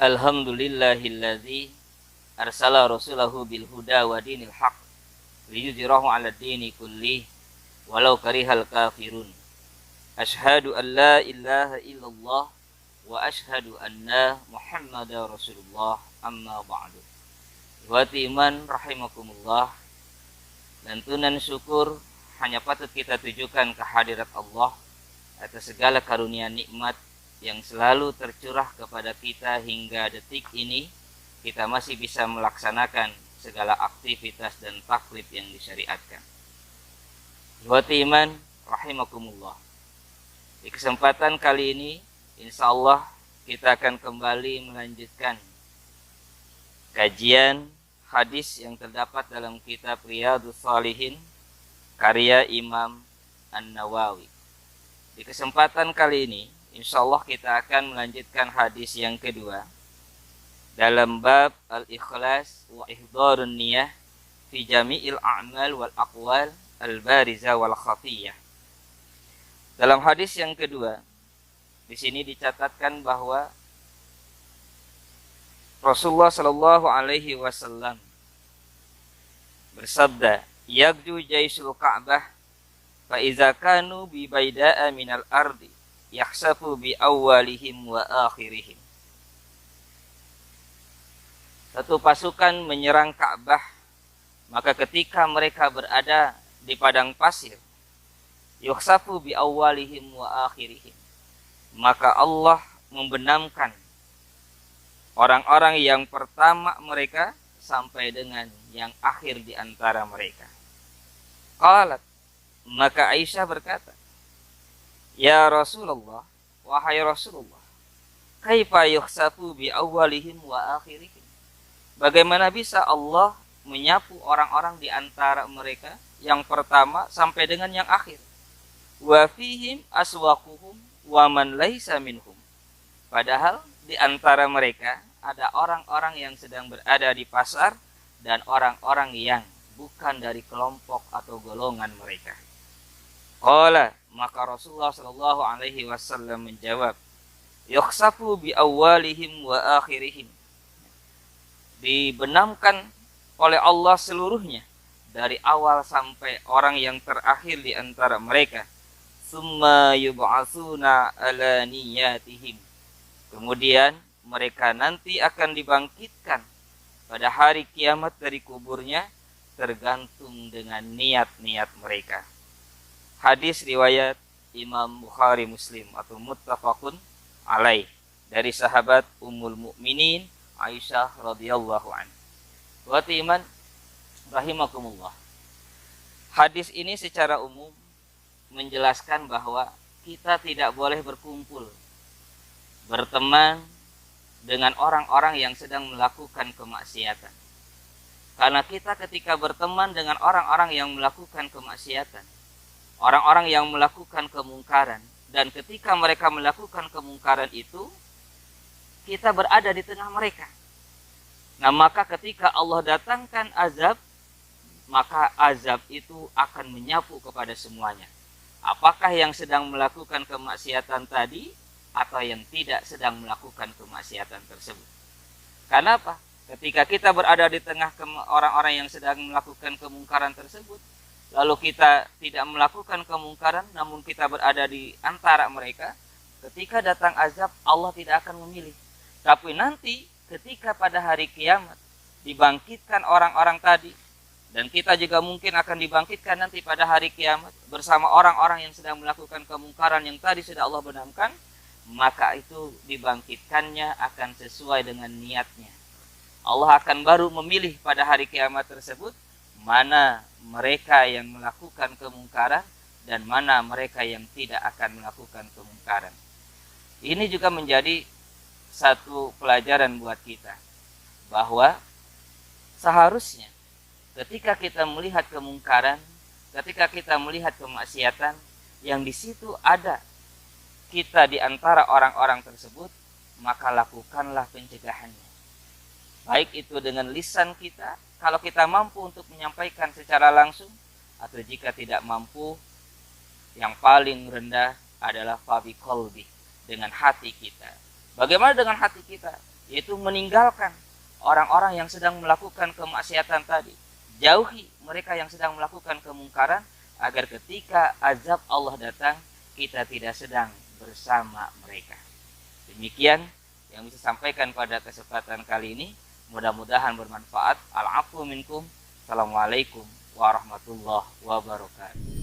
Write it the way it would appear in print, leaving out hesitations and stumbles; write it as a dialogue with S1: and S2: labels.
S1: Alhamdulillahilladzi arsala rasulahu bil huda wa dinil haq liyudhhirahu 'ala dini kulli walau karihal kafirun. Asyhadu an la ilaha illallah wa asyhadu anna Muhammadar Rasulullah, amma ba'du. Ikhwati iman rahimakumullah, lantunan syukur hanya patut kita tujukan ke hadirat Allah atas segala karunia nikmat yang selalu tercurah kepada kita hingga detik ini kita masih bisa melaksanakan segala aktivitas dan taklif yang disyariatkan. Ikhwati iman rahimakumullah, di kesempatan kali ini insyaallah kita akan kembali melanjutkan kajian hadis yang terdapat dalam kitab Riyadhus Shalihin karya Imam An-Nawawi. Di kesempatan kali ini insyaallah kita akan melanjutkan hadis yang kedua dalam bab al-ikhlas wa ihdharun niyah fi jami'il a'mal wal aqwal al-bariza wal khafiyah. Dalam hadis yang kedua di sini dicatatkan bahwa Rasulullah Shallallahu Alaihi Wasallam bersabda, "Yagdu jaisul Ka'bah, fa iza kanu bi baida'a minal ardi, yakhsafu bi awwalihim wa akhirihim." Satu pasukan menyerang Ka'bah, maka ketika mereka berada di padang pasir, yakhsafu bi awwalihim wa akhirihim, maka Allah membenamkan orang-orang yang pertama mereka sampai dengan yang akhir di antara mereka. Qalat, maka Aisyah berkata, "Ya Rasulullah, wahai Rasulullah, kaifa yukhsafu bi awwalihim wa akhirihim?" Bagaimana bisa Allah menyapu orang-orang di antara mereka yang pertama sampai dengan yang akhir? Wa fihim aswaquhum wa man laisa minhum. Padahal di antara mereka ada orang-orang yang sedang berada di pasar dan orang-orang yang bukan dari kelompok atau golongan mereka. Qala, maka Rasulullah sallallahu alaihi wasallam menjawab, "Yukhsafu bi awwalihim wa akhirihim." Dibenamkan oleh Allah seluruhnya dari awal sampai orang yang terakhir di antara mereka. Summa yub'atsuna ala niyatihim. Kemudian mereka nanti akan dibangkitkan pada hari kiamat dari kuburnya tergantung dengan niat-niat mereka. Hadis riwayat Imam Bukhari Muslim atau muttafaqun alaih dari sahabat Ummul Mukminin Aisyah radhiyallahu anha. Wa iman rahimakumullah. Hadis ini secara umum menjelaskan bahwa kita tidak boleh berkumpul, berteman dengan orang-orang yang sedang melakukan kemaksiatan. Karena kita ketika berteman dengan orang-orang yang melakukan kemaksiatan, orang-orang yang melakukan kemungkaran, dan ketika mereka melakukan kemungkaran itu, kita berada di tengah mereka. Nah, maka ketika Allah datangkan azab, maka azab itu akan menyapu kepada semuanya. Apakah yang sedang melakukan kemaksiatan tadi atau yang tidak sedang melakukan kemaksiatan tersebut. Karena apa? Ketika kita berada di tengah orang-orang yang sedang melakukan kemungkaran tersebut, lalu kita tidak melakukan kemungkaran, namun kita berada di antara mereka, ketika datang azab, Allah tidak akan memilih. Tapi nanti ketika pada hari kiamat dibangkitkan orang-orang tadi, dan kita juga mungkin akan dibangkitkan nanti pada hari kiamat bersama orang-orang yang sedang melakukan kemungkaran yang tadi sudah Allah benamkan, maka itu dibangkitkannya akan sesuai dengan niatnya. Allah akan baru memilih pada hari kiamat tersebut mana mereka yang melakukan kemungkaran dan mana mereka yang tidak akan melakukan kemungkaran. Ini juga menjadi satu pelajaran buat kita bahwa seharusnya ketika kita melihat kemungkaran, ketika kita melihat kemaksiatan yang di situ ada kita di antara orang-orang tersebut, maka lakukanlah pencegahannya. Baik itu dengan lisan kita, kalau kita mampu untuk menyampaikan secara langsung, atau jika tidak mampu, yang paling rendah adalah fabi qalbi, dengan hati kita. Bagaimana dengan hati kita? yaitu meninggalkan orang-orang yang sedang melakukan kemaksiatan tadi. Jauhi mereka yang sedang melakukan kemungkaran, agar ketika azab Allah datang, kita tidak sedang bersama mereka. Demikian yang bisa sampaikan pada kesempatan kali ini. Mudah-mudahan bermanfaat. Al-'afwu minkum. Assalamualaikum warahmatullahi wabarakatuh.